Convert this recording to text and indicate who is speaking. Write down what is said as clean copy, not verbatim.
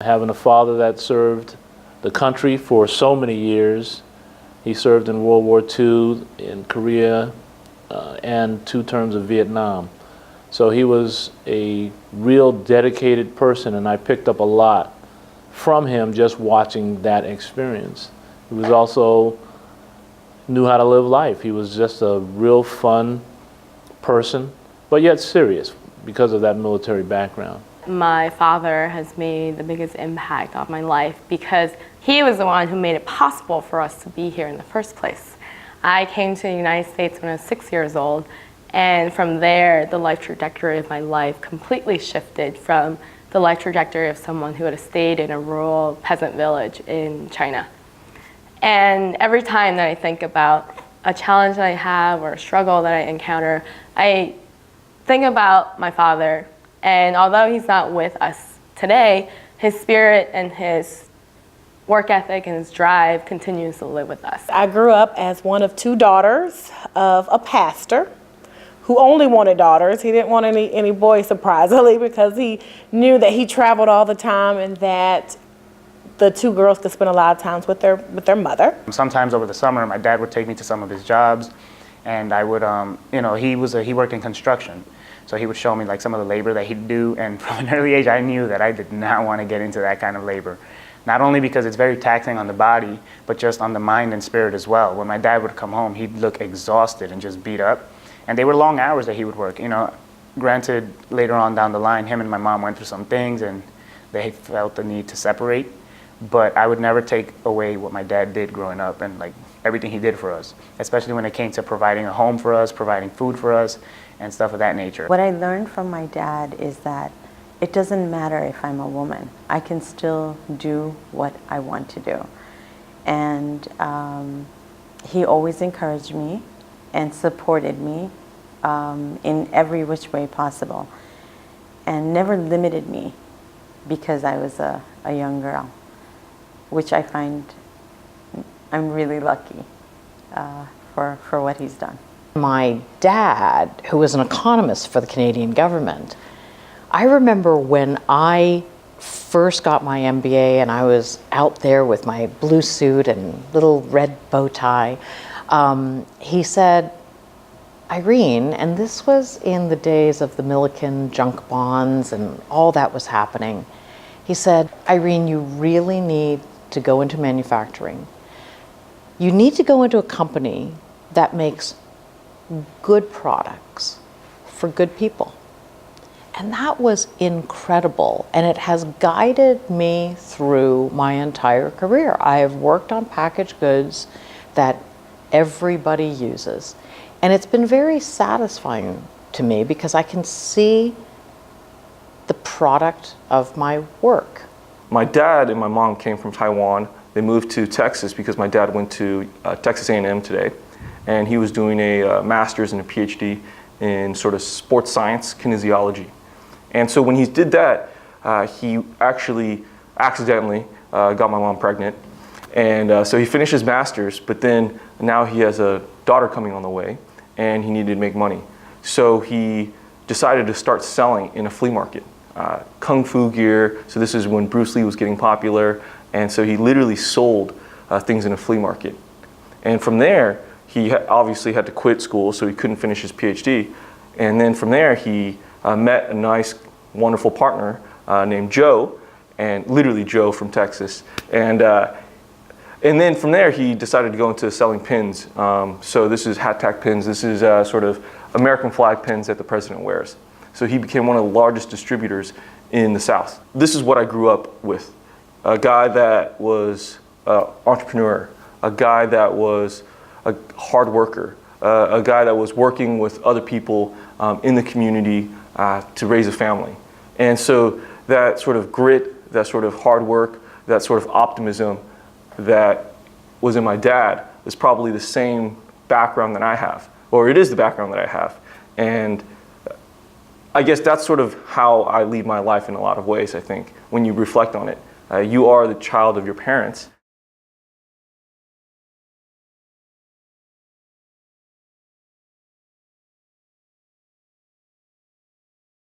Speaker 1: having a father that served the country for so many years. He served in World War II, in Korea, and 2 terms of Vietnam. So he was a real dedicated person, and I picked up a lot from him just watching that experience. He was also knew how to live life. He was just a real fun person, but yet serious because of that military background.
Speaker 2: My father has made the biggest impact on my life because he was the one who made it possible for us to be here in the first place. I came to the United States when I was 6 years old, and from there, the life trajectory of my life completely shifted from the life trajectory of someone who had stayed in a rural peasant village in China. And every time that I think about a challenge that I have or a struggle that I encounter, I think about my father. And although he's not with us today, his spirit and his work ethic and his drive continues to live with us.
Speaker 3: I grew up as one of 2 daughters of a pastor who only wanted daughters. He didn't want any boys, surprisingly, because he knew that he traveled all the time and that the 2 girls could spend a lot of times with their mother.
Speaker 4: Sometimes over the summer, my dad would take me to some of his jobs, and I would, he worked in construction. So he would show me like some of the labor that he'd do, and from an early age I knew that I did not want to get into that kind of labor. Not only because it's very taxing on the body, but just on the mind and spirit as well. When my dad would come home, he'd look exhausted and just beat up. And they were long hours that he would work. Granted, later on down the line, him and my mom went through some things and they felt the need to separate. But I would never take away what my dad did growing up and like everything he did for us, especially when it came to providing a home for us, providing food for us, and stuff of that nature.
Speaker 5: What I learned from my dad is that it doesn't matter if I'm a woman. I can still do what I want to do. And he always encouraged me and supported me in every which way possible, and never limited me because I was a young girl, which I find I'm really lucky for what he's done.
Speaker 6: My dad, who was an economist for the Canadian government, I remember when I first got my MBA and I was out there with my blue suit and little red bow tie, he said, Irene, and this was in the days of the Milliken junk bonds and all that was happening, he said, Irene, you really need to go into manufacturing. You need to go into a company that makes good products for good people. And that was incredible, and it has guided me through my entire career. I have worked on packaged goods that everybody uses, and it's been very satisfying to me because I can see the product of my work.
Speaker 7: My dad and my mom came from Taiwan. They moved to Texas because my dad went to Texas A&M today, and he was doing a master's and a PhD in sort of sports science, kinesiology. And so when he did that, he actually accidentally got my mom pregnant. And so he finished his master's, but then now he has a daughter coming on the way, and he needed to make money. So he decided to start selling in a flea market, kung fu gear. So this is when Bruce Lee was getting popular. And so he literally sold things in a flea market. And from there, he obviously had to quit school, so he couldn't finish his PhD. And then from there, he met a nice, wonderful partner named Joe, and literally Joe from Texas. And then from there, he decided to go into selling pins. So this is hat tack pins. This is sort of American flag pins that the president wears. So he became one of the largest distributors in the South. This is what I grew up with. A guy that was an entrepreneur, a guy that was a hard worker, a guy that was working with other people in the community to raise a family. And so that sort of grit, that sort of hard work, that sort of optimism that was in my dad is probably the same background that I have, or it is the background that I have. And I guess that's sort of how I lead my life in a lot of ways, I think, when you reflect on it. You are the child of your parents,